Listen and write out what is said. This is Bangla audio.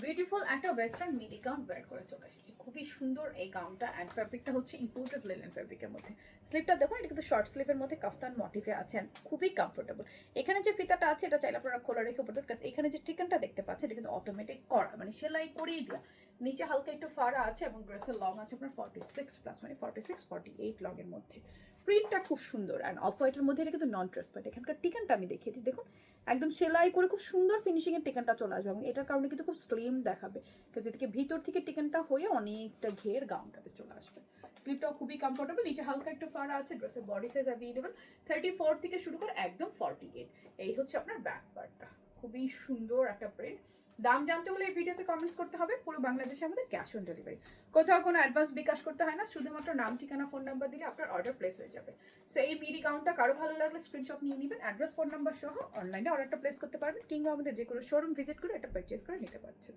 বিউটিফুল একটা ওয়েস্টার্ন মিডি গাউন ওয়্যার করে চলে এসেছি। খুবই সুন্দর এই গাউনটা, অ্যান্ড ফ্যাব্রিকটা হচ্ছে ইম্পোর্টেড লিনেন ফ্যাব্রিকের মধ্যে। স্লিপটা দেখুন, এটা কিন্তু শর্ট স্লিভের মধ্যে কাফতান মোটিভে আছে, and খুবই কমফোর্টেবল। এখানে যে ফিতাটা আছে এটা চাইলে আপনারা খোলা রেখে পড়তে, কারণ এখানে যে টিকানটা দেখতে পাচ্ছেন এটা কিন্তু অটোমেটিক করা, মানে সেলাই করেই দেওয়া। নিচে হালকা একটু ফাড়া আছে এবং ড্রেসের লং আছে আপনার 46+, মানে 46-48 লং এর মধ্যে। প্রিন্টটা খুব সুন্দর, অ্যান্ড অফ হোয়াইটের মধ্যে এটা কিন্তু নন ট্রান্সপারেন্ট। এখানকার টিকানটা আমি দেখিয়েছি, দেখুন একদম সেলাই করে খুব সুন্দর ফিনিশিংয়ের টিকানটা চলে আসবে, এবং এটার কারণে কিন্তু খুব স্লিম দেখাবে, কাজে এদিকে ভিতর থেকে টিকানটা হয়ে অনেকটা ঘের গাউনটাতে চলে আসবে। স্লিপটাও খুবই কমফোর্টেবল, নিচে হালকা একটু ফাড়া আছে। ড্রেসের বডি সাইজ অ্যাভেলেবল 34 থেকে শুরু করে একদম 48। এই হচ্ছে আপনার ব্যাক পার্টটা, খুবই সুন্দর একটা প্রিন্ট। দাম জানতে হলে এই ভিডিওতে কমেন্টস করতে হবে। পুরো বাংলাদেশে আমাদের ক্যাশ অন ডেলিভারি, কোথাও কোনো অ্যাডভান্স বিকাশ করতে হয় না, শুধুমাত্র নাম, ঠিকানা, ফোন নাম্বার দিলে আপনার অর্ডার প্লেস হয়ে যাবে। সো এই মিডি গাউনটা কারো ভালো লাগলে স্ক্রিনশট নিয়ে নেবেন, অ্যাড্রেস, ফোন নাম্বার সহ অনলাইনে অর্ডারটা প্লেস করতে পারবেন, কিংবা আমাদের যে কোনো শোরুম ভিজিট করে এটা পারচেস করে নিতে পারছেন।